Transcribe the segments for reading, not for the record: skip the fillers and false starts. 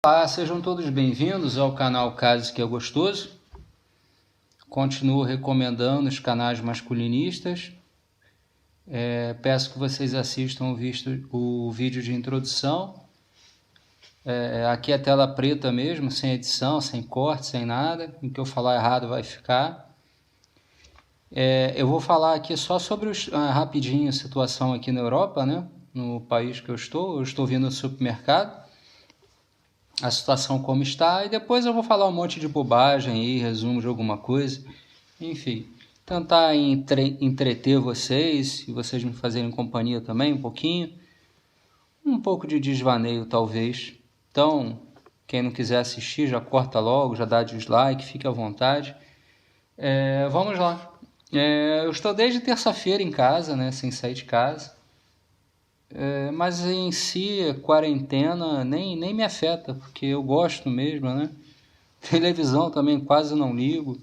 Olá, sejam todos bem-vindos ao canal Casos que é Gostoso. Continuo recomendando os canais masculinistas. Peço que vocês assistam o vídeo de introdução. Aqui é tela preta mesmo, sem edição, sem corte, sem nada. O que eu falar errado vai ficar. Eu vou falar aqui só sobre rapidinho a situação aqui na Europa, né? No país que eu estou vindo do supermercado. A situação como está, e depois eu vou falar um monte de bobagem aí, resumo de alguma coisa, enfim, tentar entreter vocês, e vocês me fazerem companhia também um pouquinho, um pouco de desvaneio talvez. Então, quem não quiser assistir, já corta logo, já dá dislike, fique à vontade. Vamos lá. Eu estou desde terça-feira em casa, né, sem sair de casa. Mas em si, quarentena nem me afeta, porque eu gosto mesmo, né? Televisão também quase não ligo.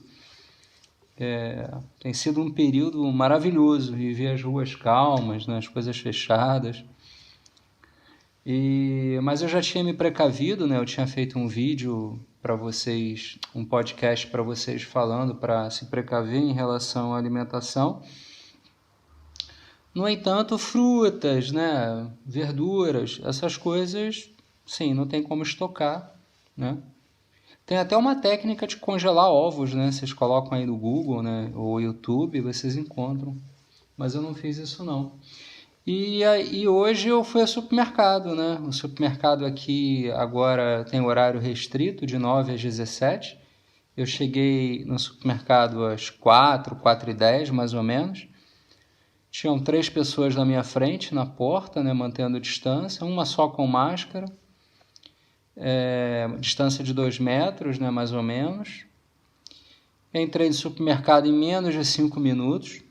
Tem sido um período maravilhoso, viver as ruas calmas, né? As coisas fechadas. Mas eu já tinha me precavido, né? Eu tinha feito um vídeo para vocês, um podcast para vocês falando para se precaver em relação à alimentação. No entanto, frutas, né, verduras, essas coisas, sim, não tem como estocar, né? Tem até uma técnica de congelar ovos, né? Vocês colocam aí no Google, né, ou YouTube, vocês encontram. Mas eu não fiz isso não. E hoje eu fui ao supermercado, né? O supermercado aqui agora tem horário restrito, de 9 às 17. Eu cheguei no supermercado às 4h10, mais ou menos. Tinham 3 pessoas na minha frente, na porta, né, mantendo distância, uma só com máscara, distância de 2 metros, né, mais ou menos. Entrei no supermercado em menos de 5 minutos.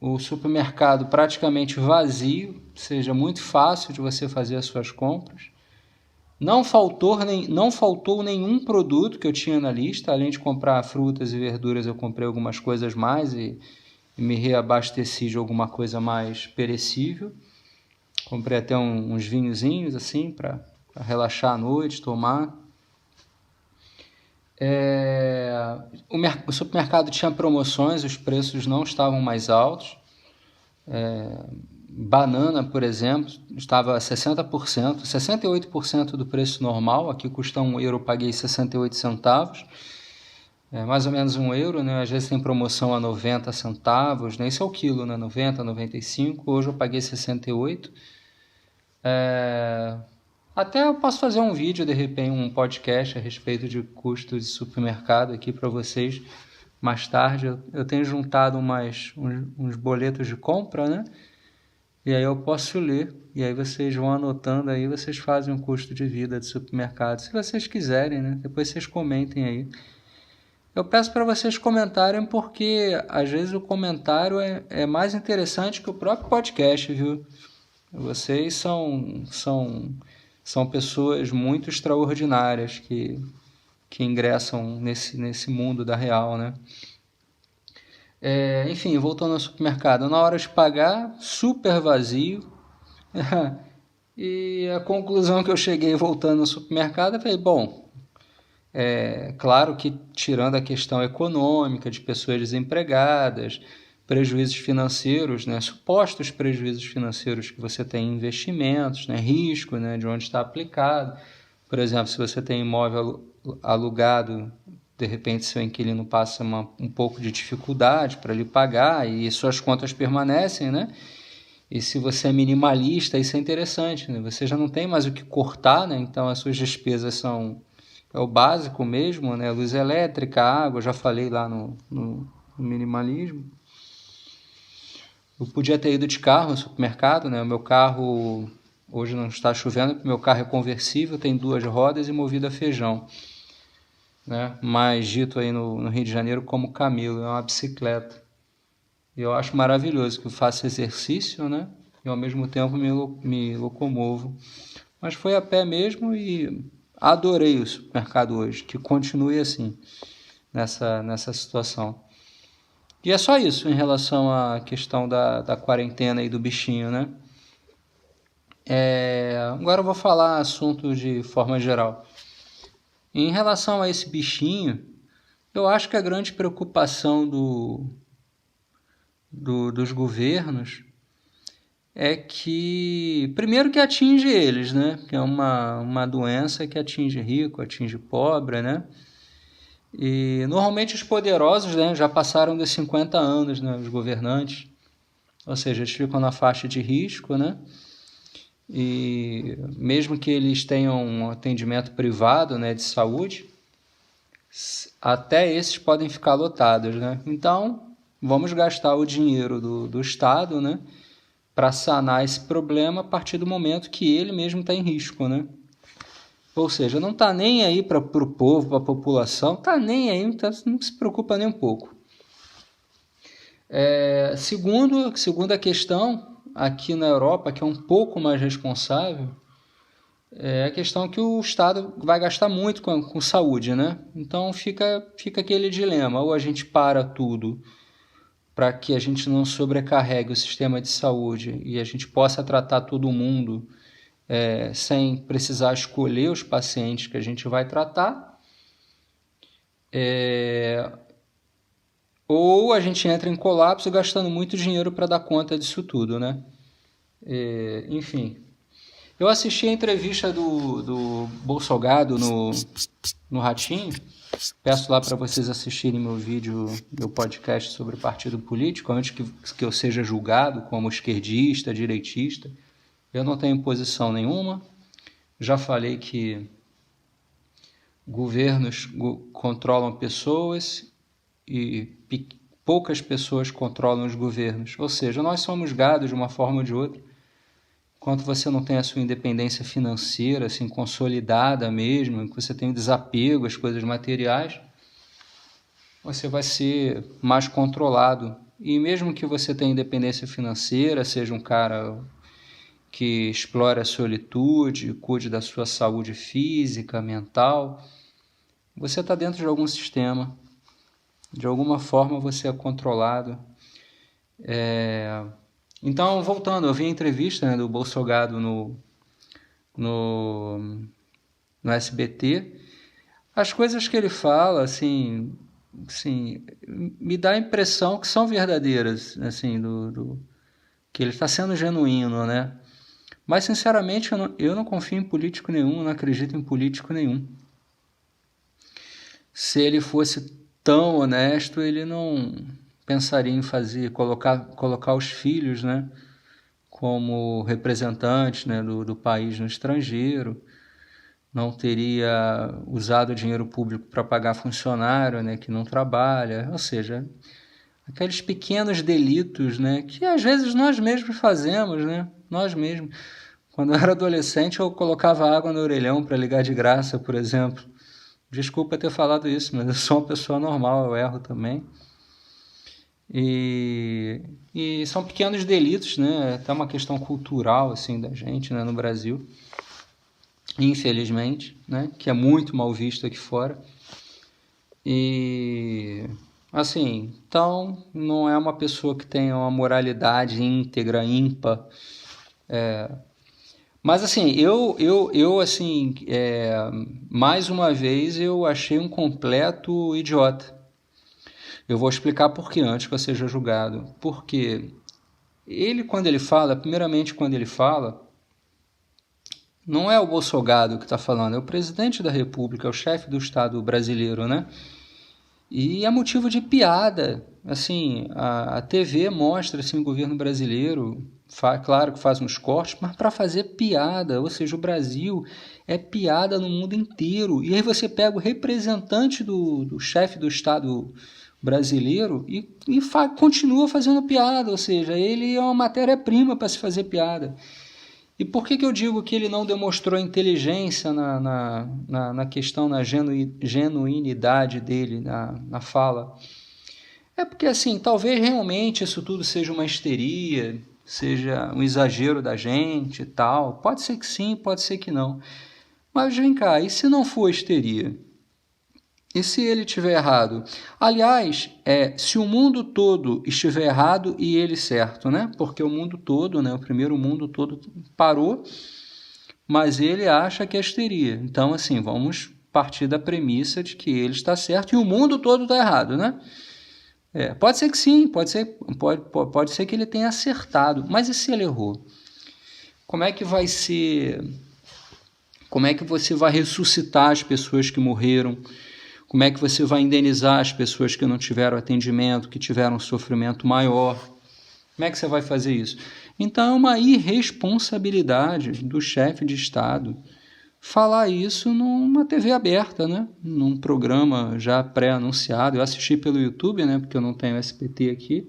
O supermercado praticamente vazio, ou seja, muito fácil de você fazer as suas compras. Não faltou nenhum produto que eu tinha na lista, além de comprar frutas e verduras, eu comprei algumas coisas mais e me reabasteci de alguma coisa mais perecível. Comprei até uns vinhozinhos assim para relaxar à noite, tomar. O supermercado tinha promoções, os preços não estavam mais altos. Banana, por exemplo, estava 60%, 68% do preço normal. Aqui custa €1, eu paguei 68 centavos. Mais ou menos €1, né? Às vezes tem promoção a 90 centavos, né? Isso é o quilo, né? 90, 95. Hoje eu paguei 68. Até eu posso fazer um vídeo, de repente, um podcast a respeito de custos de supermercado aqui para vocês mais tarde. Eu tenho juntado uns boletos de compra, né? E aí eu posso ler, e aí vocês vão anotando aí, vocês fazem um custo de vida de supermercado, se vocês quiserem, né? Depois vocês comentem aí. Eu peço para vocês comentarem porque às vezes o comentário é mais interessante que o próprio podcast, viu? Vocês são pessoas muito extraordinárias que ingressam nesse mundo da real, né? Enfim, voltando ao supermercado, na hora de pagar, super vazio. E a conclusão que eu cheguei voltando ao supermercado, eu falei, bom, claro que tirando a questão econômica de pessoas desempregadas, prejuízos financeiros, né, supostos prejuízos financeiros que você tem em investimentos, né, risco, né, de onde está aplicado. Por exemplo, se você tem imóvel alugado, de repente seu inquilino passa um pouco de dificuldade para lhe pagar e suas contas permanecem, né? E se você é minimalista, isso é interessante, né? Você já não tem mais o que cortar, né? Então as suas despesas é o básico mesmo, né? Luz elétrica, água, já falei lá no minimalismo. Eu podia ter ido de carro no supermercado, né? O meu carro, hoje não está chovendo, porque meu carro é conversível, tem 2 rodas e movido a feijão, né? Mais dito aí no Rio de Janeiro como camelo, é uma bicicleta. E eu acho maravilhoso que eu faço exercício, né? E ao mesmo tempo me locomovo. Mas foi a pé mesmo e adorei o supermercado hoje, que continue assim, nessa situação. E é só isso em relação à questão da quarentena e do bichinho, né? Agora eu vou falar assunto de forma geral. Em relação a esse bichinho, eu acho que a grande preocupação dos governos é que, primeiro, que atinge eles, né? Que é uma doença que atinge rico, atinge pobre, né? E normalmente os poderosos, né, já passaram dos 50 anos, né, os governantes, ou seja, eles ficam na faixa de risco, né? E mesmo que eles tenham um atendimento privado, né, de saúde, até esses podem ficar lotados, né? Então, vamos gastar o dinheiro do Estado, né, para sanar esse problema a partir do momento que ele mesmo está em risco, né? Ou seja, não está nem aí para o povo, para a população, está nem aí, não se preocupa nem um pouco. Segunda questão, aqui na Europa, que é um pouco mais responsável, é a questão que o Estado vai gastar muito com saúde, né? Então fica aquele dilema, ou a gente para tudo para que a gente não sobrecarregue o sistema de saúde e a gente possa tratar todo mundo sem precisar escolher os pacientes que a gente vai tratar, ou a gente entra em colapso gastando muito dinheiro para dar conta disso tudo, né? Enfim, eu assisti a entrevista do Bolsonaro no Ratinho. Peço lá para vocês assistirem meu podcast sobre partido político, antes que eu seja julgado como esquerdista, direitista. Eu não tenho posição nenhuma. Já falei que governos controlam pessoas e poucas pessoas controlam os governos. Ou seja, nós somos gado de uma forma ou de outra. Enquanto você não tem a sua independência financeira assim, consolidada mesmo, que você tem desapego às coisas materiais, você vai ser mais controlado. E mesmo que você tenha independência financeira, seja um cara que explore a solitude, cuide da sua saúde física, mental, você está dentro de algum sistema. De alguma forma você é controlado. Então, voltando, eu vi a entrevista, né, do Bolsonaro no SBT. As coisas que ele fala, assim, me dá a impressão que são verdadeiras, assim, que ele está sendo genuíno, né? Mas, sinceramente, eu não confio em político nenhum, eu não acredito em político nenhum. Se ele fosse tão honesto, ele não pensaria em colocar os filhos, né, como representantes, né, do país no estrangeiro, não teria usado o dinheiro público para pagar funcionário, né, que não trabalha, ou seja, aqueles pequenos delitos, né, que às vezes nós mesmos fazemos, né, nós mesmos. Quando eu era adolescente, eu colocava água no orelhão para ligar de graça, por exemplo. Desculpa ter falado isso, mas eu sou uma pessoa normal, eu erro também. E são pequenos delitos, né? Até uma questão cultural assim da gente, né, no Brasil, infelizmente, né, que é muito mal visto aqui fora. E assim, então não é uma pessoa que tenha uma moralidade íntegra, ímpar. Mas assim, eu assim, mais uma vez eu achei um completo idiota. Eu vou explicar por que antes que eu seja julgado. Porque ele, primeiramente quando ele fala, não é o Bolsonaro que está falando, é o presidente da República, é o chefe do Estado brasileiro, né? E é motivo de piada. Assim, a TV mostra assim, o governo brasileiro, claro que faz uns cortes, mas para fazer piada. Ou seja, o Brasil é piada no mundo inteiro. E aí você pega o representante do chefe do Estado brasileiro e continua fazendo piada, ou seja, ele é uma matéria-prima para se fazer piada. E por que eu digo que ele não demonstrou inteligência na questão, na genuinidade dele na fala? É porque, assim, talvez realmente isso tudo seja uma histeria, seja um exagero da gente e tal. Pode ser que sim, pode ser que não. Mas vem cá, e se não for histeria? E se ele estiver errado? Aliás, se o mundo todo estiver errado e ele certo, né? Porque o mundo todo, né, o primeiro mundo todo parou, mas ele acha que é histeria. Então, assim, vamos partir da premissa de que ele está certo e o mundo todo está errado, né? Pode ser que sim, pode ser que ele tenha acertado, mas e se ele errou? Como é que vai ser? Como é que você vai ressuscitar as pessoas que morreram? Como é que você vai indenizar as pessoas que não tiveram atendimento, que tiveram um sofrimento maior? Como é que você vai fazer isso? Então, é uma irresponsabilidade do chefe de Estado falar isso numa TV aberta, né? Num programa já pré-anunciado. Eu assisti pelo YouTube, né? Porque eu não tenho SBT aqui.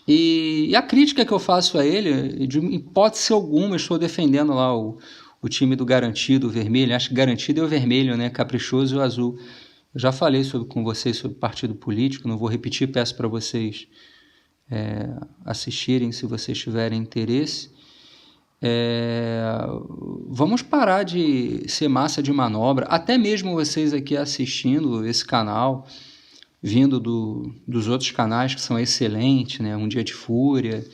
E a crítica que eu faço a ele, de hipótese alguma, eu estou defendendo lá o time do Garantido, o vermelho. Acho que Garantido é o vermelho, né? Caprichoso e o azul. Eu já falei com vocês sobre partido político, não vou repetir, peço para vocês assistirem se vocês tiverem interesse. Vamos parar de ser massa de manobra, até mesmo vocês aqui assistindo esse canal, vindo dos outros canais que são excelentes, né? Um Dia de Fúria,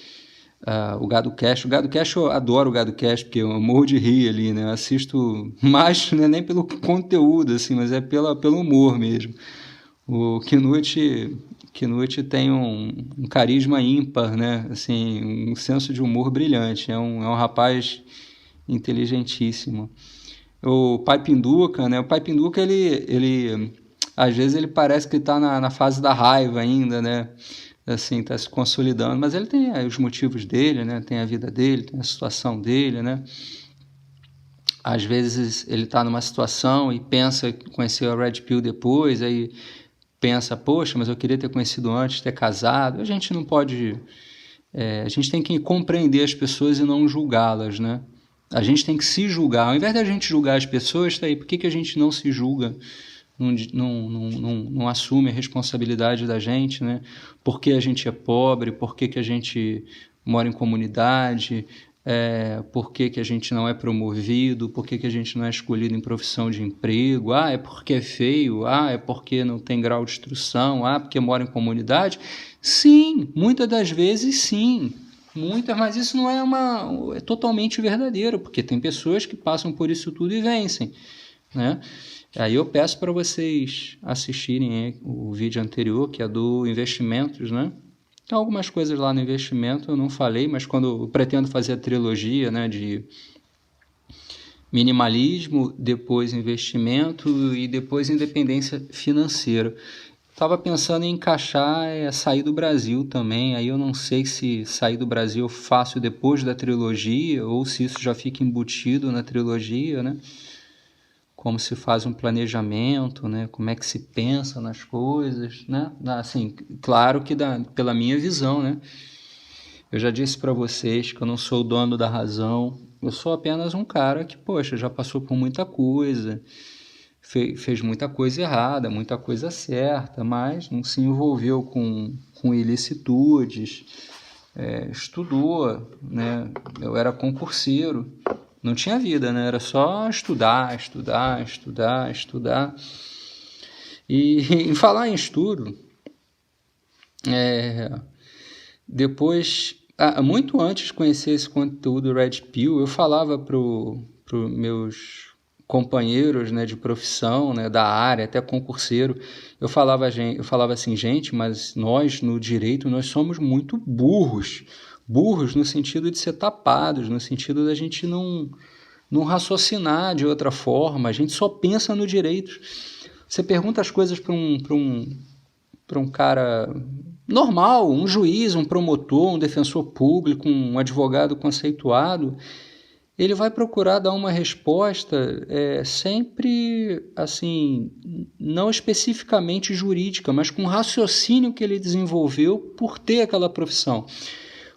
o GadoCast. O GadoCast, eu adoro o GadoCast, porque eu morro de rir ali, né? Eu assisto mais, não é nem pelo conteúdo, assim, mas é pelo humor mesmo. O Knut tem um carisma ímpar, né? Assim, um senso de humor brilhante. É um rapaz inteligentíssimo. O Pai Pinduca, né? O Pai Pinduca, ele às vezes ele parece que está na fase da raiva ainda, né? Assim, está se consolidando, mas ele tem os motivos dele, né? Tem a vida dele, tem a situação dele, né? Às vezes ele está numa situação e pensa que conheceu a Red Pill depois, aí pensa, poxa, mas eu queria ter conhecido antes, ter casado. A gente não pode... a gente tem que compreender as pessoas e não julgá-las, né? A gente tem que se julgar. Ao invés da gente julgar as pessoas, tá aí, por que a gente não se julga? Não assume a responsabilidade da gente, né? Por que a gente é pobre? Por que a gente mora em comunidade? Por que a gente não é promovido? Por que a gente não é escolhido em profissão de emprego? É porque é feio? É porque não tem grau de instrução? Porque mora em comunidade? Sim, muitas das vezes sim. Mas isso não é totalmente verdadeiro, porque tem pessoas que passam por isso tudo e vencem, né? Aí eu peço para vocês assistirem o vídeo anterior, que é do investimentos, né? Tem algumas coisas lá no investimento, eu não falei, mas quando eu pretendo fazer a trilogia, né, de minimalismo, depois investimento e depois independência financeira. Estava pensando em encaixar sair do Brasil também, aí eu não sei se sair do Brasil eu faço depois da trilogia ou se isso já fica embutido na trilogia, né? Como se faz um planejamento, né? Como é que se pensa nas coisas, né? Assim, claro que pela minha visão, né? Eu já disse para vocês que eu não sou o dono da razão, eu sou apenas um cara que, poxa, já passou por muita coisa, fez muita coisa errada, muita coisa certa, mas não se envolveu com ilicitudes, estudou, né? Eu era concurseiro, não tinha vida, né? Era só estudar. E em falar em estudo, depois, muito antes de conhecer esse conteúdo Red Pill, eu falava para os meus companheiros, né, de profissão, né, da área, até concurseiro, eu falava assim, gente, mas nós no direito nós somos muito burros no sentido de ser tapados, no sentido da gente não raciocinar de outra forma, a gente só pensa no direito. Você pergunta as coisas para um cara normal, um juiz, um promotor, um defensor público, um advogado conceituado, ele vai procurar dar uma resposta sempre, assim, não especificamente jurídica, mas com o raciocínio que ele desenvolveu por ter aquela profissão.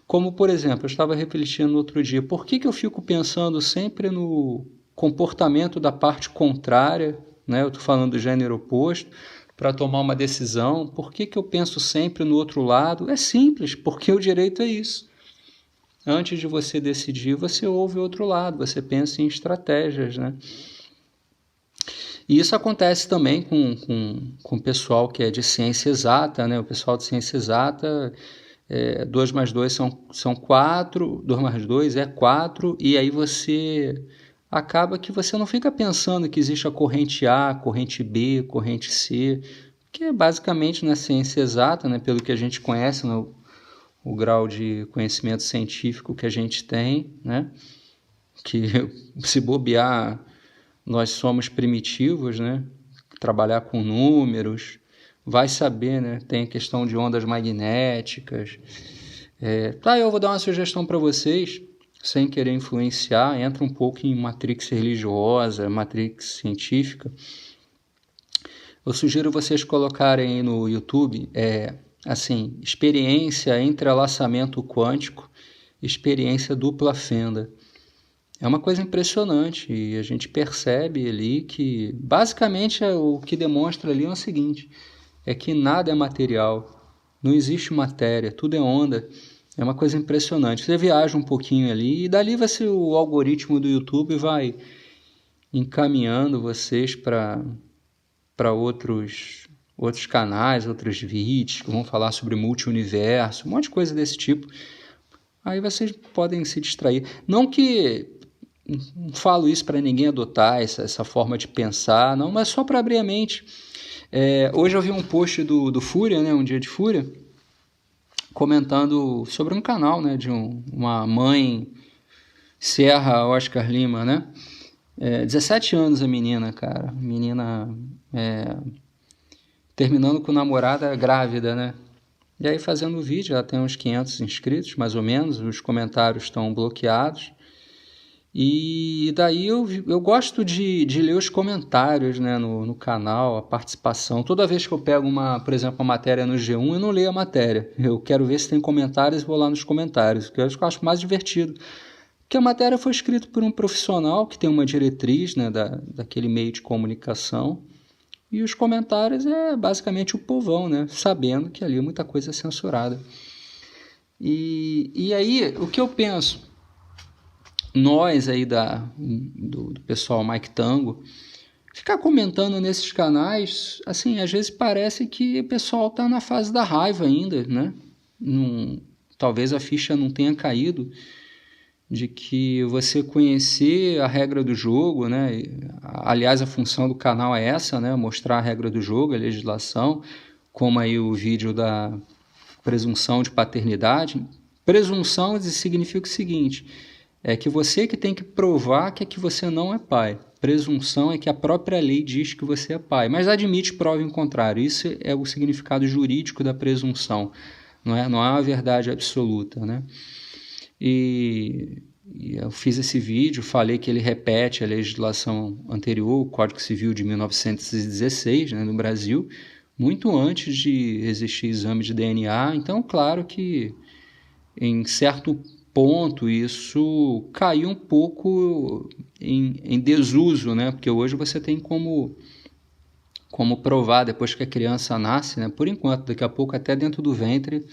Como, por exemplo, eu estava refletindo no outro dia, por que eu fico pensando sempre no comportamento da parte contrária, né? Eu estou falando do gênero oposto, para tomar uma decisão, por que eu penso sempre no outro lado? É simples, porque o direito é isso. Antes de você decidir, você ouve o outro lado, você pensa em estratégias, né? E isso acontece também com o pessoal que é de ciência exata, né? O pessoal de ciência exata, 2 mais 2 são 4, 2 mais 2 é 4, e aí você acaba que você não fica pensando que existe a corrente A, corrente B, corrente C, que basicamente na ciência exata, né, pelo que a gente conhece, o grau de conhecimento científico que a gente tem, né, que se bobear, nós somos primitivos, né, trabalhar com números, vai saber, né, tem a questão de ondas magnéticas. Eu vou dar uma sugestão para vocês, sem querer influenciar, entra um pouco em matrix religiosa, matrix científica. Eu sugiro vocês colocarem no YouTube, experiência entrelaçamento quântico, experiência dupla fenda. É uma coisa impressionante e a gente percebe ali que, basicamente, o que demonstra ali é o seguinte, é que nada é material, não existe matéria, tudo é onda. É uma coisa impressionante. Você viaja um pouquinho ali e dali o algoritmo do YouTube vai encaminhando vocês para outros canais, outros vídeos que vão falar sobre multi-universo, um monte de coisa desse tipo. Aí vocês podem se distrair. Não falo isso para ninguém adotar essa forma de pensar, não, mas só para abrir a mente. Hoje eu vi um post do Fúria, né, um dia de Fúria, comentando sobre um canal, né, de uma mãe, Serra Oscar Lima, né? 17 anos a menina, cara. Menina terminando com namorada grávida, né? E aí fazendo o vídeo, ela tem uns 500 inscritos, mais ou menos, os comentários estão bloqueados. E daí eu gosto de ler os comentários, né, no canal, a participação. Toda vez que eu pego, por exemplo, uma matéria no G1, eu não leio a matéria. Eu quero ver se tem comentários e vou lá nos comentários, que eu acho mais divertido. Porque a matéria foi escrita por um profissional que tem uma diretriz, né, daquele meio de comunicação. E os comentários é basicamente o povão, né, sabendo que ali muita coisa é censurada. E aí, o que eu penso? Nós aí do pessoal Mike Tango, ficar comentando nesses canais, assim, às vezes parece que o pessoal está na fase da raiva ainda, né? Talvez a ficha não tenha caído de que você conhecer a regra do jogo, né? Aliás, a função do canal é essa, né? Mostrar a regra do jogo, a legislação, como aí o vídeo da presunção de paternidade. Presunção significa o seguinte, é que você que tem que provar que você não é pai. Presunção é que a própria lei diz que você é pai, mas admite prova em contrário. Isso é o significado jurídico da presunção, não é uma verdade absoluta, né? E eu fiz esse vídeo, falei que ele repete a legislação anterior, o Código Civil de 1916, né, no Brasil, muito antes de existir exame de DNA. Então, claro que em certo ponto isso caiu um pouco em desuso, né? Porque hoje você tem como provar depois que a criança nasce, né? Por enquanto, daqui a pouco até dentro do ventre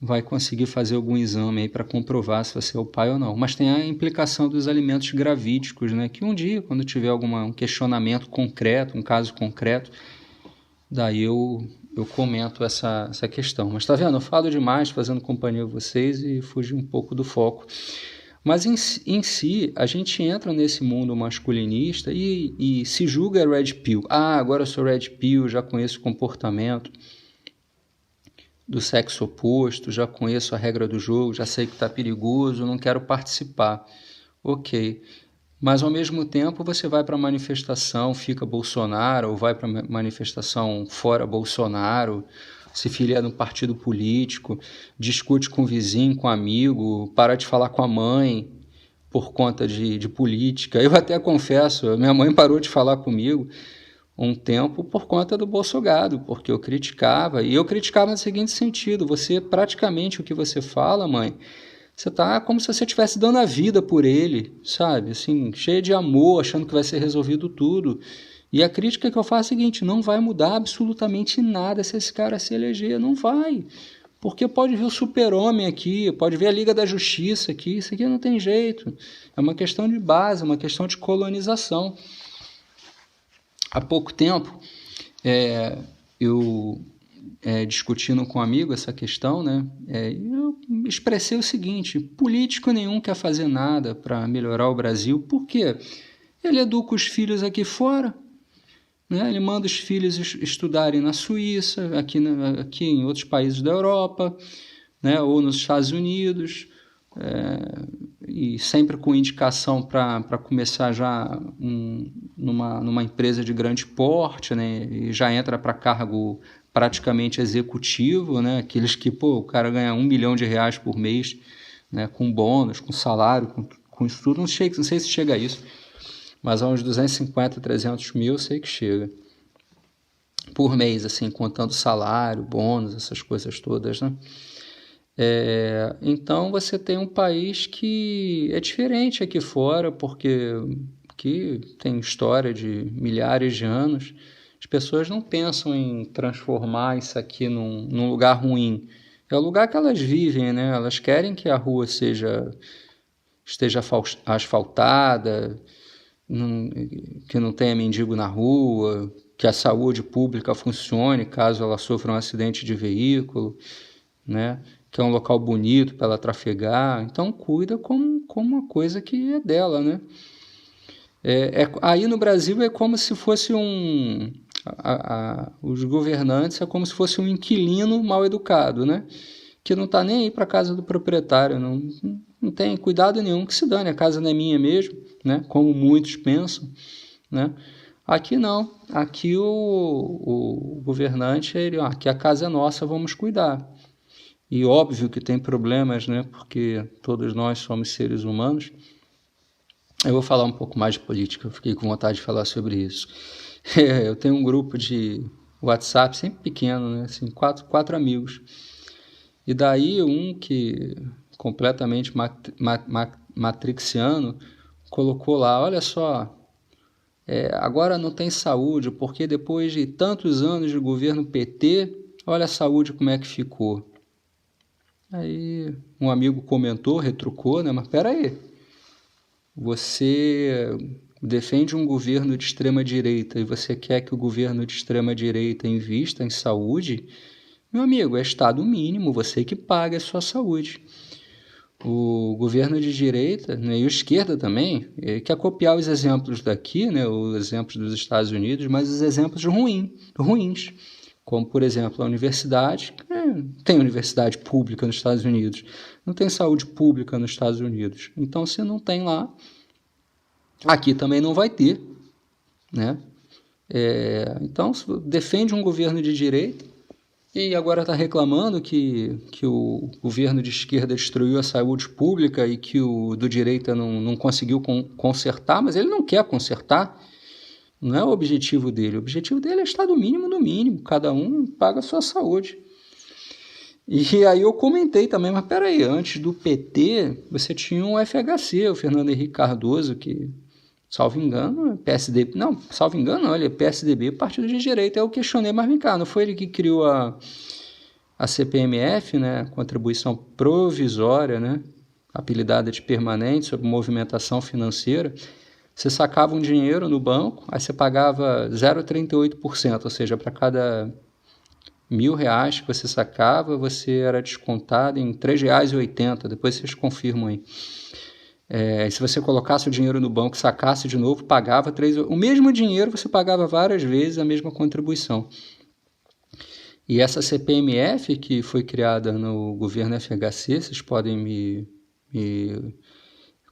vai conseguir fazer algum exame aí para comprovar se você é o pai ou não. Mas tem a implicação dos alimentos gravídicos, né? Que um dia, quando tiver um questionamento concreto, um caso concreto, daí eu comento essa questão. Mas tá vendo? Eu falo demais fazendo companhia a vocês e fugi um pouco do foco. Mas em si, a gente entra nesse mundo masculinista e se julga red pill. Agora eu sou red pill, já conheço o comportamento do sexo oposto, já conheço a regra do jogo, já sei que está perigoso, não quero participar. Ok. Mas, ao mesmo tempo, você vai para a manifestação, fica Bolsonaro, ou vai para a manifestação fora Bolsonaro, se filia no partido político, discute com o vizinho, com o amigo, para de falar com a mãe por conta de política. Eu até confesso, minha mãe parou de falar comigo um tempo por conta do Bolsogado, porque eu criticava, e eu criticava no seguinte sentido, você praticamente o que você fala, mãe, você tá como se você estivesse dando a vida por ele, sabe? Assim, cheia de amor, achando que vai ser resolvido tudo. E a crítica que eu faço é a seguinte, não vai mudar absolutamente nada se esse cara se eleger, não vai. Porque pode ver o Super-Homem aqui, pode ver a Liga da Justiça aqui, isso aqui não tem jeito. É uma questão de base, uma questão de colonização. Há pouco tempo, eu discutindo com um amigo essa questão, né, eu expressei o seguinte: político nenhum quer fazer nada para melhorar o Brasil. Por quê? Ele educa os filhos aqui fora, né? Ele manda os filhos estudarem na Suíça, aqui em outros países da Europa, né? Ou nos Estados Unidos, e sempre com indicação para começar já numa empresa de grande porte, né? E já entra para cargo praticamente executivo, né? Aqueles que, o cara ganha R$1 milhão por mês, né? Com bônus, com salário, com isso tudo. Não sei se chega a isso, mas a uns 250, 300 mil eu sei que chega por mês, assim, contando salário, bônus, essas coisas todas, né? Então você tem um país que é diferente aqui fora, porque aqui tem história de milhares de anos. As pessoas não pensam em transformar isso aqui num lugar ruim. É o lugar que elas vivem, né? Elas querem que a rua esteja asfaltada, que não tenha mendigo na rua, que a saúde pública funcione caso ela sofra um acidente de veículo, né? Que é um local bonito para ela trafegar. Então cuida como uma coisa que é dela, né? Aí no Brasil é como se fosse os governantes é como se fosse um inquilino mal educado, né? Que não está nem aí para a casa do proprietário, não tem cuidado nenhum, que se dane, a casa não é minha mesmo, né? Como muitos pensam, né? Aqui não, aqui o governante, aqui a casa é nossa, vamos cuidar. E óbvio que tem problemas, né? Porque todos nós somos seres humanos. Eu vou falar um pouco mais de política, eu fiquei com vontade de falar sobre isso. Eu tenho um grupo de WhatsApp, sempre pequeno, né? Assim, quatro amigos. E daí um que completamente matrixiano colocou lá: olha só, agora não tem saúde, porque depois de tantos anos de governo PT, olha a saúde como é que ficou. Aí um amigo comentou, retrucou, né? Mas peraí, você defende um governo de extrema-direita e você quer que o governo de extrema-direita invista em saúde? Meu amigo, é Estado mínimo, você que paga a sua saúde. O governo de direita, né, e a esquerda também, quer copiar os exemplos daqui, né, os exemplos dos Estados Unidos, mas os exemplos ruins. Como, por exemplo, a universidade. Tem universidade pública nos Estados Unidos, não tem saúde pública nos Estados Unidos. Então, se não tem lá, aqui também não vai ter, né? Então, defende um governo de direita e agora está reclamando que o governo de esquerda destruiu a saúde pública e que o do direita não conseguiu consertar, mas ele não quer consertar. Não é o objetivo dele. O objetivo dele é Estado mínimo no mínimo. Cada um paga a sua saúde. E aí eu comentei também, mas peraí, antes do PT, você tinha o FHC, o Fernando Henrique Cardoso, que, salvo engano, é PSDB. Não, salvo engano não, ele é PSDB, Partido de Direita. Aí eu questionei, mas vem cá, não foi ele que criou a CPMF, né? Contribuição provisória, né? Apelidada de permanente, sobre movimentação financeira. Você sacava um dinheiro no banco, aí você pagava 0,38%, ou seja, para cada R$1.000 que você sacava, você era descontado em R$3,80, depois vocês confirmam aí. Se você colocasse o dinheiro no banco, sacasse de novo, pagava o mesmo dinheiro, você pagava várias vezes a mesma contribuição. E essa CPMF, que foi criada no governo FHC, vocês podem me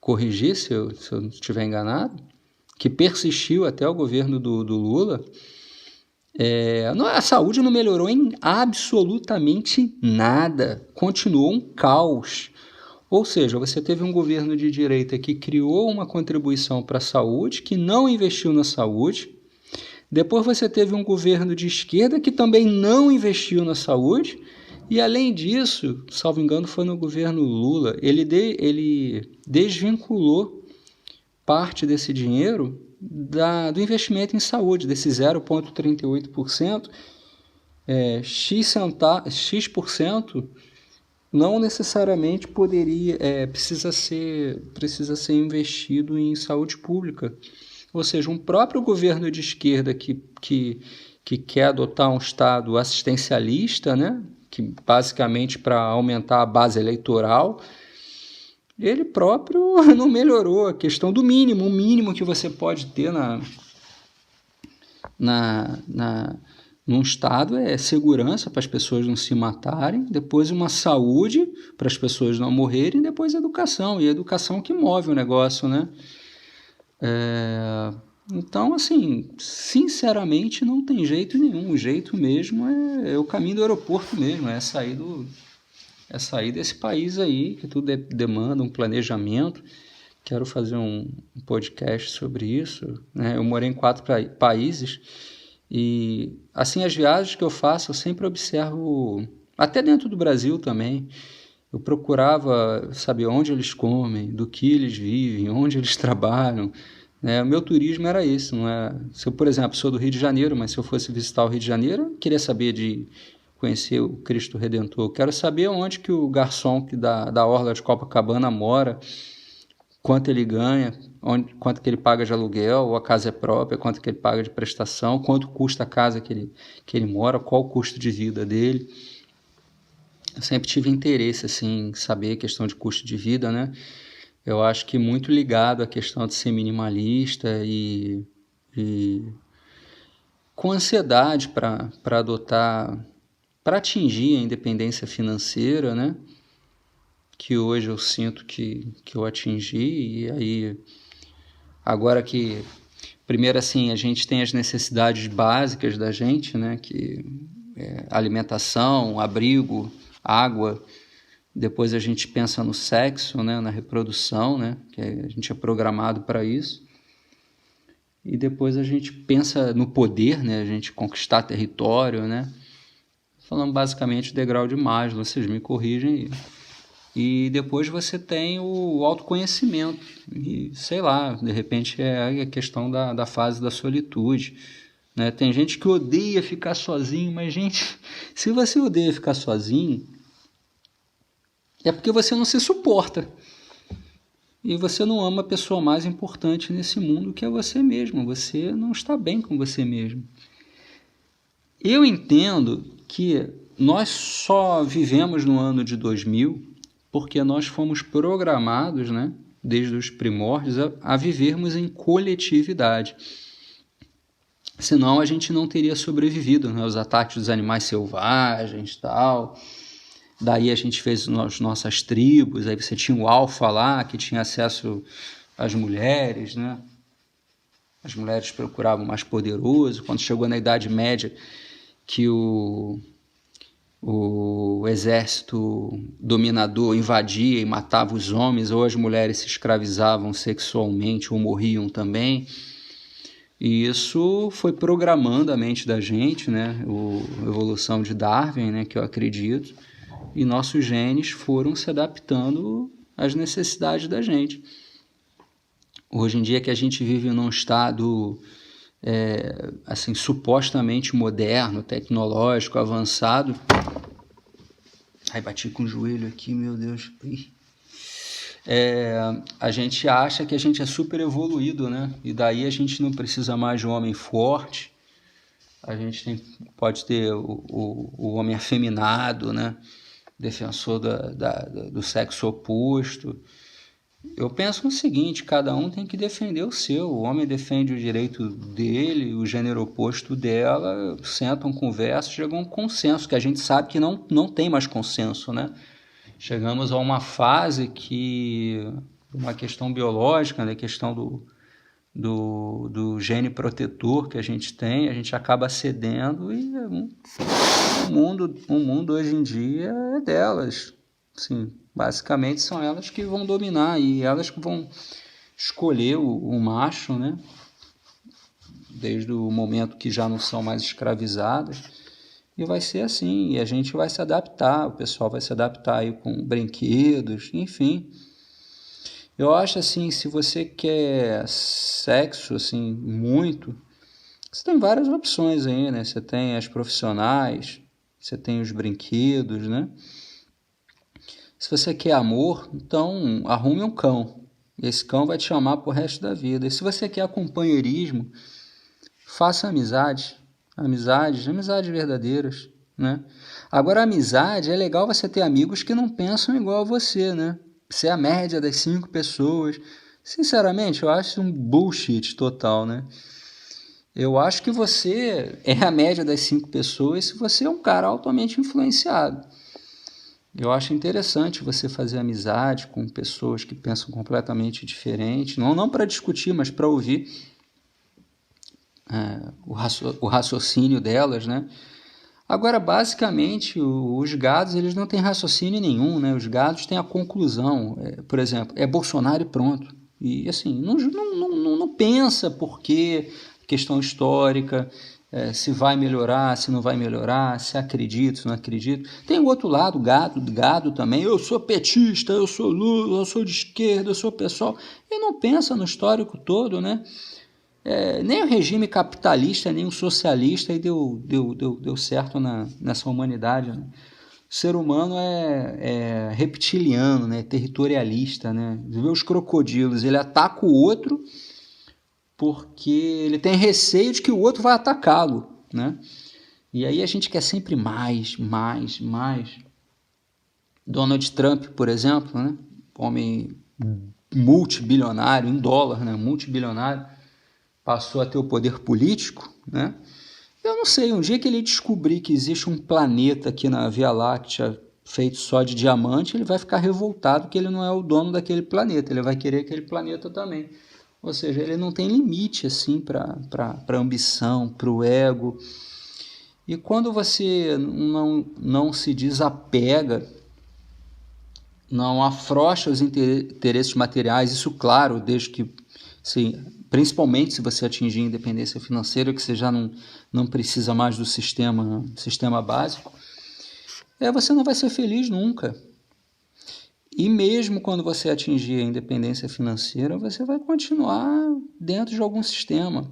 corrigir se eu estiver enganado, que persistiu até o governo do Lula, a saúde não melhorou em absolutamente nada, continuou um caos. Ou seja, você teve um governo de direita que criou uma contribuição para a saúde, que não investiu na saúde. Depois você teve um governo de esquerda que também não investiu na saúde. E além disso, salvo engano, foi no governo Lula, ele desvinculou parte desse dinheiro do investimento em saúde, desse 0,38%, X% não necessariamente precisa ser investido em saúde pública. ou seja, um próprio governo de esquerda que quer adotar um Estado assistencialista, né, que basicamente para aumentar a base eleitoral, ele próprio não melhorou a questão do mínimo, o mínimo que você pode ter num Estado é segurança para as pessoas não se matarem, depois uma saúde para as pessoas não morrerem, depois educação, e a educação que move o negócio, né? Então, assim, sinceramente, não tem jeito nenhum. O jeito mesmo é o caminho do aeroporto mesmo, é sair desse país aí, que tudo demanda um planejamento. Quero fazer um podcast sobre isso, né? Eu morei em 4 países e, assim, as viagens que eu faço, eu sempre observo, até dentro do Brasil também, eu procurava saber onde eles comem, do que eles vivem, onde eles trabalham, né? O meu turismo era esse, não é? Se eu, por exemplo, sou do Rio de Janeiro, mas se eu fosse visitar o Rio de Janeiro, eu queria saber de conhecer o Cristo Redentor. Eu quero saber onde que o garçom da Orla de Copacabana mora, quanto ele ganha, quanto que ele paga de aluguel, ou a casa é própria, quanto que ele paga de prestação, quanto custa a casa que ele mora, qual o custo de vida dele. Eu sempre tive interesse assim, em saber a questão de custo de vida, né? Eu acho que muito ligado à questão de ser minimalista e com ansiedade para adotar, para atingir a independência financeira, né? Que hoje eu sinto que eu atingi, e aí, agora que, primeiro assim, a gente tem as necessidades básicas da gente, né? Que é alimentação, abrigo, água. Depois a gente pensa no sexo, né, na reprodução, né, que a gente é programado para isso. E depois a gente pensa no poder, né, a gente conquistar território, né. Falando basicamente do degrau de Maslow, vocês me corrigem aí. E depois você tem o autoconhecimento. E, sei lá, de repente é a questão da fase da solitude, né. Tem gente que odeia ficar sozinho, mas, gente, se você odeia ficar sozinho, é porque você não se suporta. E você não ama a pessoa mais importante nesse mundo, que é você mesmo. Você não está bem com você mesmo. Eu entendo que nós só vivemos no ano de 2000 porque nós fomos programados, né, desde os primórdios, a vivermos em coletividade. Senão a gente não teria sobrevivido, né, aos ataques dos animais selvagens e tal. Daí a gente fez as nossas tribos, aí você tinha o alfa lá, que tinha acesso às mulheres, né? As mulheres procuravam mais poderoso. Quando chegou na Idade Média, que o exército dominador invadia e matava os homens, ou as mulheres se escravizavam sexualmente ou morriam também. E isso foi programando a mente da gente, né? A evolução de Darwin, né? Que eu acredito. E nossos genes foram se adaptando às necessidades da gente. Hoje em dia que a gente vive num estado assim, supostamente moderno, tecnológico, avançado. Ai, bati com o joelho aqui, meu Deus. A gente acha que a gente é super evoluído, né? E daí a gente não precisa mais de um homem forte. A gente pode ter o homem afeminado, né? Defensor do sexo oposto. Eu penso no seguinte, cada um tem que defender o seu. O homem defende o direito dele, o gênero oposto dela, sentam, conversam, chegam a um consenso, que a gente sabe que não tem mais consenso, né? Chegamos a uma fase que, uma questão biológica, né, questão do gene protetor que a gente acaba cedendo, e o mundo hoje em dia é delas. Sim, basicamente são elas que vão dominar e elas que vão escolher o macho, né? Desde o momento que já não são mais escravizadas. E vai ser assim, e a gente vai se adaptar, o pessoal vai se adaptar aí com brinquedos, enfim. Eu acho assim, se você quer sexo, assim, muito, você tem várias opções aí, né? Você tem as profissionais, você tem os brinquedos, né? Se você quer amor, então arrume um cão. Esse cão vai te amar pro resto da vida. E se você quer companheirismo, faça amizades verdadeiras, né? Agora, amizade, é legal você ter amigos que não pensam igual a você, né? Ser a média das 5 pessoas. Sinceramente, eu acho isso um bullshit total, né? Eu acho que você é a média das 5 pessoas se você é um cara altamente influenciado. Eu acho interessante você fazer amizade com pessoas que pensam completamente diferente, não para discutir, mas para ouvir o raciocínio delas, né? Agora, basicamente, os gados eles não têm raciocínio nenhum, né? Os gados têm a conclusão, por exemplo, é Bolsonaro e pronto. E assim, não pensa por quê, questão histórica, se vai melhorar, se não vai melhorar, se acredito, se não acredito. Tem o outro lado, gado também, eu sou petista, eu sou Lula, eu sou de esquerda, eu sou pessoal. E não pensa no histórico todo, né? Nem o regime capitalista, nem o socialista aí deu certo nessa humanidade. Né? O ser humano é reptiliano, né? Territorialista. Né? Vê os crocodilos, ele ataca o outro porque ele tem receio de que o outro vai atacá-lo. Né? E aí a gente quer sempre mais. Donald Trump, por exemplo, né? Homem multibilionário, em dólar, né? Multibilionário, passou a ter o poder político, né? Eu não sei, um dia que ele descobrir que existe um planeta aqui na Via Láctea feito só de diamante, ele vai ficar revoltado que ele não é o dono daquele planeta, ele vai querer aquele planeta também. Ou seja, ele não tem limite assim para a ambição, para o ego. E quando você não se desapega, não afrouxa os interesses materiais, isso claro, desde que, sim, principalmente se você atingir a independência financeira, que você já não precisa mais do sistema básico, você não vai ser feliz nunca. E mesmo quando você atingir a independência financeira, você vai continuar dentro de algum sistema.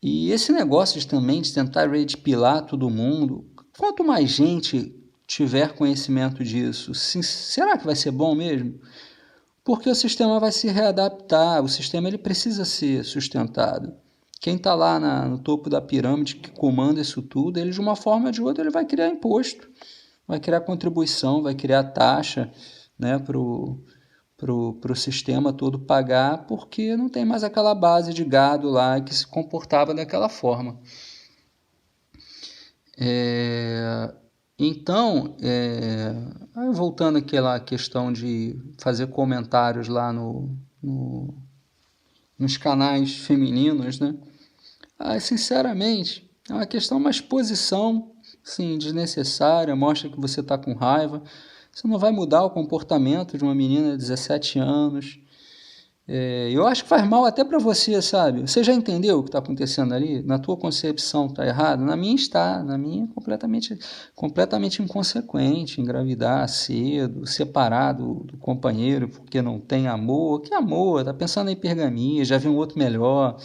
E esse negócio de tentar redipilar todo mundo, quanto mais gente tiver conhecimento disso, será que vai ser bom mesmo? Porque o sistema vai se readaptar, o sistema ele precisa ser sustentado. Quem está lá no topo da pirâmide que comanda isso tudo, ele de uma forma ou de outra ele vai criar imposto, vai criar contribuição, vai criar taxa, né, para o sistema todo pagar, porque não tem mais aquela base de gado lá que se comportava daquela forma. Então, voltando àquela questão de fazer comentários lá nos canais femininos, né? Sinceramente, é uma questão, uma exposição, sim, desnecessária, mostra que você está com raiva. Você não vai mudar o comportamento de uma menina de 17 anos. Eu acho que faz mal até para você, sabe? Você já entendeu o que está acontecendo ali? Na tua concepção está errado? Na minha está. Na minha é completamente inconsequente engravidar cedo, separar do companheiro porque não tem amor. Que amor? Está pensando em hipergamia, já viu um outro melhor.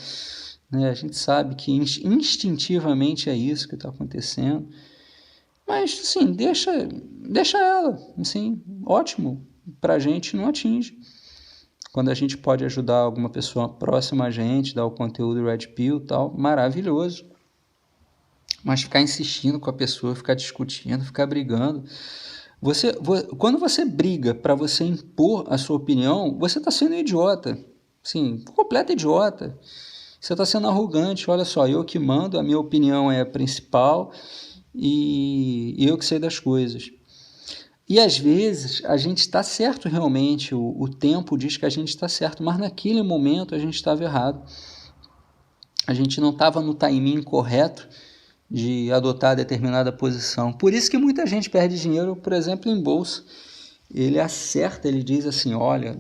Né? A gente sabe que instintivamente é isso que está acontecendo. Mas, assim, deixa ela. Assim, ótimo. Para a gente não atinge. Quando a gente pode ajudar alguma pessoa próxima a gente, dar o conteúdo Red Pill e tal, maravilhoso. Mas ficar insistindo com a pessoa, ficar discutindo, ficar brigando. Quando você briga para você impor a sua opinião, você está sendo idiota. Sim, completo idiota. Você está sendo arrogante. Olha só, eu que mando, a minha opinião é a principal e eu que sei das coisas. E às vezes a gente está certo realmente, o tempo diz que a gente está certo, mas naquele momento a gente estava errado. A gente não estava no timing correto de adotar determinada posição. Por isso que muita gente perde dinheiro, por exemplo, em bolsa. Ele acerta, ele diz assim, olha,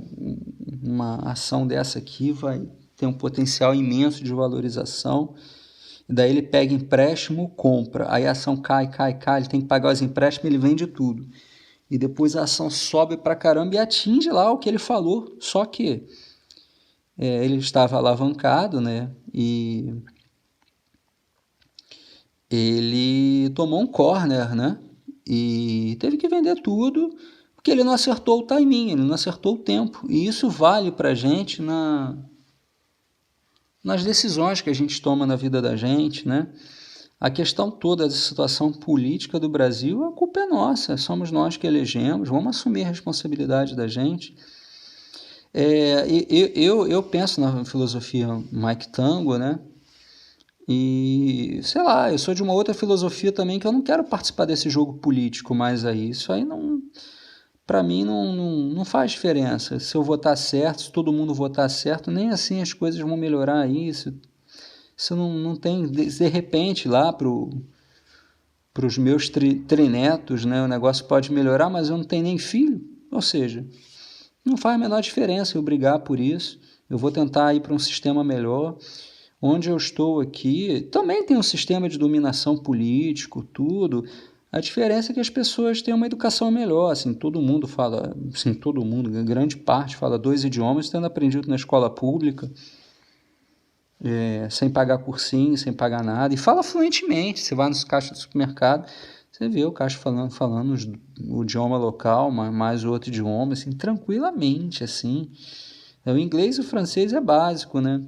uma ação dessa aqui vai ter um potencial imenso de valorização. Daí ele pega empréstimo, compra. Aí a ação cai, ele tem que pagar os empréstimos, ele vende tudo. E depois a ação sobe pra caramba e atinge lá o que ele falou. Só que ele estava alavancado, né? E ele tomou um corner, né? E teve que vender tudo, porque ele não acertou o timing, ele não acertou o tempo. E isso vale para a gente nas decisões que a gente toma na vida da gente, né? A questão toda da situação política do Brasil, a culpa é nossa, somos nós que elegemos, vamos assumir a responsabilidade da gente. Eu penso na filosofia Mike Tango, né? E, sei lá, eu sou de uma outra filosofia também, que eu não quero participar desse jogo político mais aí. Isso aí, para mim, não faz diferença. Se eu votar certo, se todo mundo votar certo, nem assim as coisas vão melhorar aí. Isso não tem, de repente, lá para os meus trinetos, né, o negócio pode melhorar, mas eu não tenho nem filho. Ou seja, não faz a menor diferença eu brigar por isso. Eu vou tentar ir para um sistema melhor. Onde eu estou aqui, também tem um sistema de dominação político, tudo. A diferença é que as pessoas têm uma educação melhor, assim, todo mundo fala, assim, todo mundo, grande parte fala 2 idiomas, tendo aprendido na escola pública, sem pagar cursinho, sem pagar nada, e fala fluentemente. Você vai nos caixas do supermercado, você vê o caixa falando o idioma local, mais o outro idioma, assim, tranquilamente, assim. O inglês e o francês é básico, né?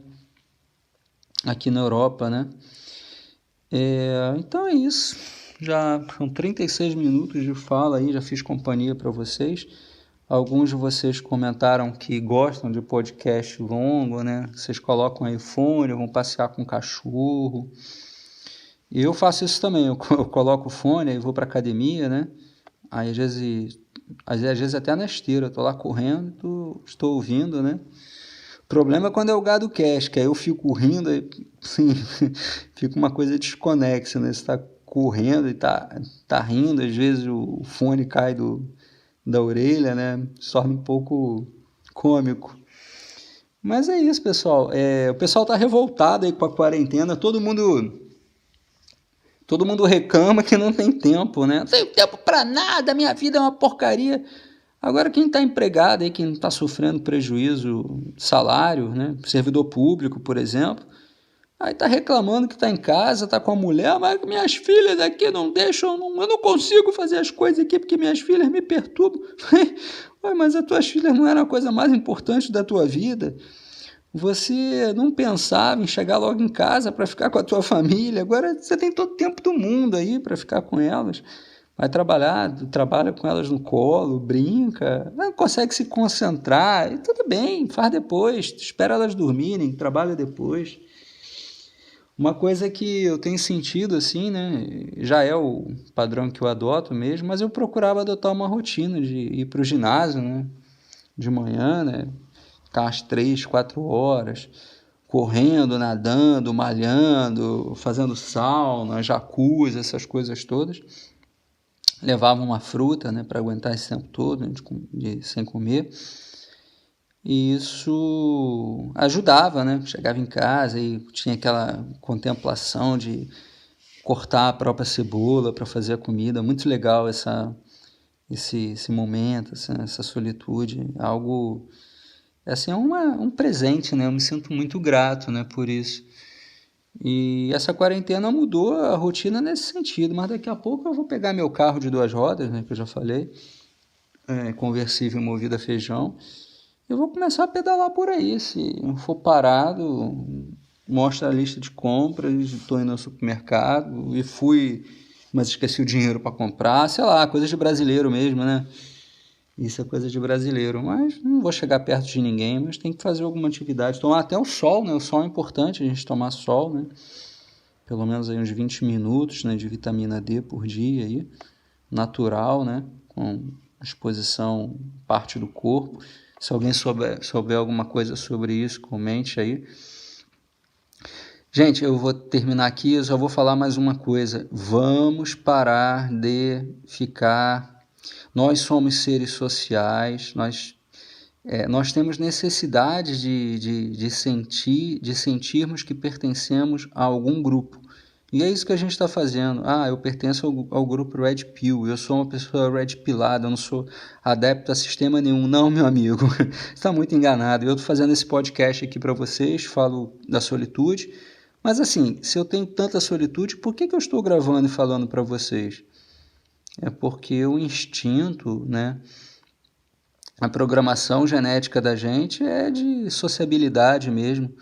Aqui na Europa, né? Então é isso. Já são 36 minutos de fala aí, já fiz companhia para vocês. Alguns de vocês comentaram que gostam de podcast longo, né? Vocês colocam iPhone, vão passear com o cachorro. E eu faço isso também, eu coloco o fone e vou para academia, né? Aí às vezes até na esteira, eu tô lá correndo, estou ouvindo, né? O problema é quando é o gado cast, que aí eu fico rindo, aí, assim, fica uma coisa desconexa, né? Você tá correndo e tá rindo, às vezes o fone cai da orelha, né? Se torna um pouco cômico. Mas é isso, pessoal. O pessoal tá revoltado aí com a quarentena, todo mundo reclama que não tem tempo, né? Não tenho tempo pra nada, minha vida é uma porcaria. Agora, quem está empregado, aí, quem está sofrendo prejuízo de salário, né? Servidor público, por exemplo, aí está reclamando que está em casa, está com a mulher, mas minhas filhas aqui não deixam, eu não consigo fazer as coisas aqui porque minhas filhas me perturbam. Ué, mas as tuas filhas não eram a coisa mais importante da tua vida? Você não pensava em chegar logo em casa para ficar com a tua família, agora você tem todo o tempo do mundo aí para ficar com elas. Vai trabalha com elas no colo, brinca, não consegue se concentrar, e tudo bem, faz depois, espera elas dormirem, trabalha depois. Uma coisa que eu tenho sentido assim, né, já é o padrão que eu adoto mesmo, mas eu procurava adotar uma rotina de ir para o ginásio, né, de manhã, né, ficar às 3, 4 horas, correndo, nadando, malhando, fazendo sauna, jacuzzi, essas coisas todas. Levava uma fruta, né, para aguentar esse tempo todo, né, sem comer. E isso ajudava, né? Chegava em casa e tinha aquela contemplação de cortar a própria cebola para fazer a comida. Muito legal esse momento, essa solitude. Algo, assim, é um presente, né? Eu me sinto muito grato, né, por isso. E essa quarentena mudou a rotina nesse sentido, mas daqui a pouco eu vou pegar meu carro de 2 rodas, né, que eu já falei, conversível movido a feijão, eu vou começar a pedalar por aí. Se eu for parado, mostra a lista de compras, estou indo ao supermercado e fui, mas esqueci o dinheiro para comprar, sei lá, coisa de brasileiro mesmo, né? Isso é coisa de brasileiro, mas não vou chegar perto de ninguém, mas tem que fazer alguma atividade. Tomar até o sol, né? O sol é importante, a gente tomar sol, né? Pelo menos aí uns 20 minutos, né, de vitamina D por dia aí, natural, né? Com exposição parte do corpo. Se alguém souber alguma coisa sobre isso, comente aí. Gente, eu vou terminar aqui, eu só vou falar mais uma coisa. Vamos parar de ficar... Nós somos seres sociais, nós temos necessidade de sentirmos que pertencemos a algum grupo. E é isso que a gente está fazendo. Eu pertenço ao grupo Red Pill, eu sou uma pessoa Red Pillada, eu não sou adepto a sistema nenhum. Não, meu amigo, você está muito enganado. Eu estou fazendo esse podcast aqui para vocês, falo da solitude, mas assim, se eu tenho tanta solitude, por que eu estou gravando e falando para vocês? É porque o instinto, né, A programação genética da gente é de sociabilidade mesmo,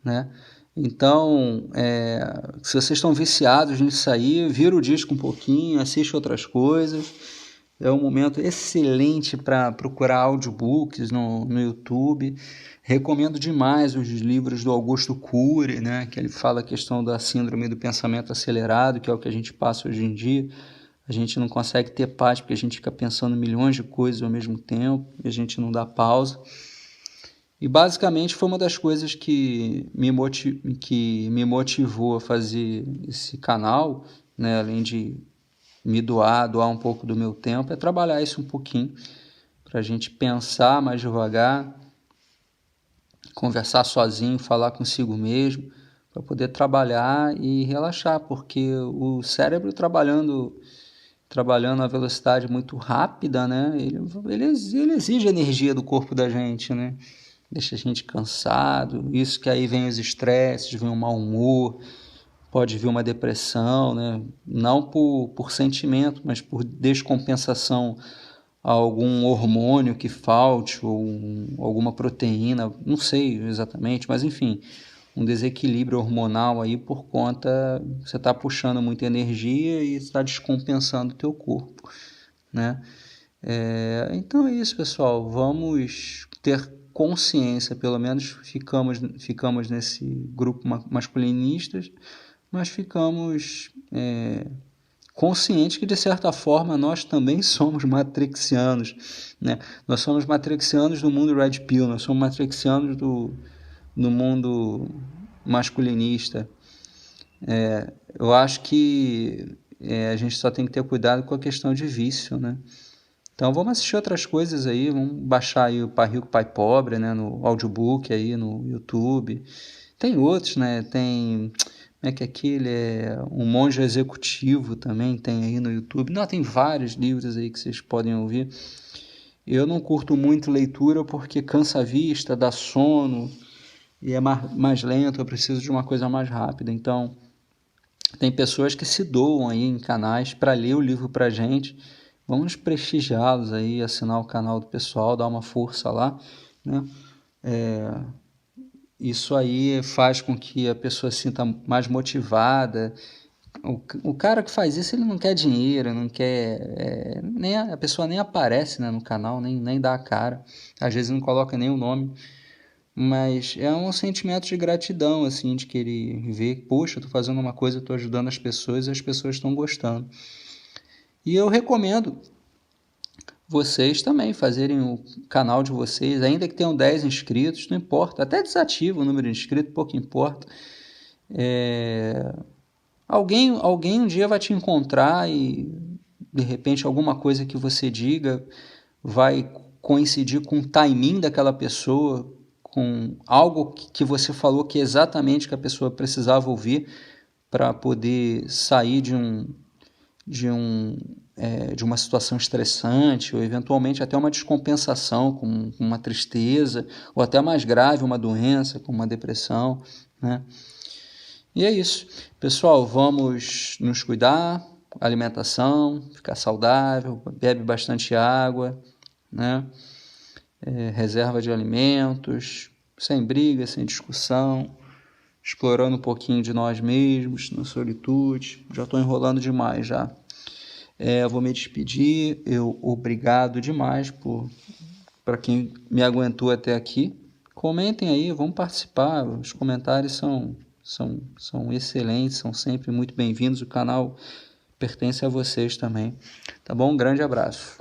né? Então, se vocês estão viciados nisso aí, vira o disco um pouquinho, assiste outras coisas. É um momento excelente para procurar audiobooks no YouTube. Recomendo demais os livros do Augusto Cury, né? Que ele fala a questão da síndrome do pensamento acelerado, que é o que a gente passa hoje em dia. A gente não consegue ter paz porque a gente fica pensando milhões de coisas ao mesmo tempo e a gente não dá pausa. E basicamente foi uma das coisas que me motivou a fazer esse canal, né? Além de me doar um pouco do meu tempo, é trabalhar isso um pouquinho, para a gente pensar mais devagar, conversar sozinho, falar consigo mesmo, para poder trabalhar e relaxar, porque o cérebro trabalhando a velocidade muito rápida, né? Ele exige energia do corpo da gente, né? Deixa a gente cansado, isso que aí vem os estresses, vem o mau humor, pode vir uma depressão, né? Não por sentimento, mas por descompensação a algum hormônio que falte ou alguma proteína, não sei exatamente, mas enfim, um desequilíbrio hormonal aí por conta, você está puxando muita energia e está descompensando o teu corpo, né? Então é isso, pessoal, vamos ter consciência, pelo menos ficamos nesse grupo masculinistas, mas ficamos conscientes que, de certa forma, nós também somos matrixianos, né? Nós somos matrixianos do mundo Red Pill, nós somos matrixianos do mundo masculinista. Eu acho que a gente só tem que ter cuidado com a questão de vício, né? Então vamos assistir outras coisas aí, vamos baixar aí o Pai Rico, Pai Pobre, né, no audiobook aí no YouTube. Tem outros, né? Tem, como é que aquele Um Monge Executivo também tem aí no YouTube. Não, tem vários livros aí que vocês podem ouvir. Eu não curto muito leitura porque cansa a vista, dá sono e é mais lento, eu preciso de uma coisa mais rápida. Então, tem pessoas que se doam aí em canais para ler o livro pra gente. Vamos prestigiá-los aí, assinar o canal do pessoal, dar uma força lá, né? Isso aí faz com que a pessoa se sinta mais motivada. O cara que faz isso, ele não quer dinheiro, não quer... a pessoa nem aparece, né, no canal, nem dá a cara. Às vezes não coloca nem o nome. Mas é um sentimento de gratidão, assim, de querer ver, poxa, eu tô fazendo uma coisa, eu tô ajudando as pessoas e as pessoas estão gostando. E eu recomendo vocês também fazerem o canal de vocês, ainda que tenham 10 inscritos, não importa, até desativa o número de inscritos, pouco importa. Alguém um dia vai te encontrar e, de repente, alguma coisa que você diga vai coincidir com o timing daquela pessoa, com algo que você falou que é exatamente o que a pessoa precisava ouvir para poder sair de uma situação estressante, ou eventualmente até uma descompensação, com uma tristeza, ou até mais grave, uma doença, como uma depressão, né? E é isso. Pessoal, vamos nos cuidar, alimentação, ficar saudável, bebe bastante água, né? Reserva de alimentos, sem briga, sem discussão, explorando um pouquinho de nós mesmos, na solitude. Já estou enrolando demais já. Vou me despedir. Obrigado demais para quem me aguentou até aqui. Comentem aí, vamos participar. Os comentários são excelentes, são sempre muito bem-vindos. O canal pertence a vocês também. Tá bom? Um grande abraço.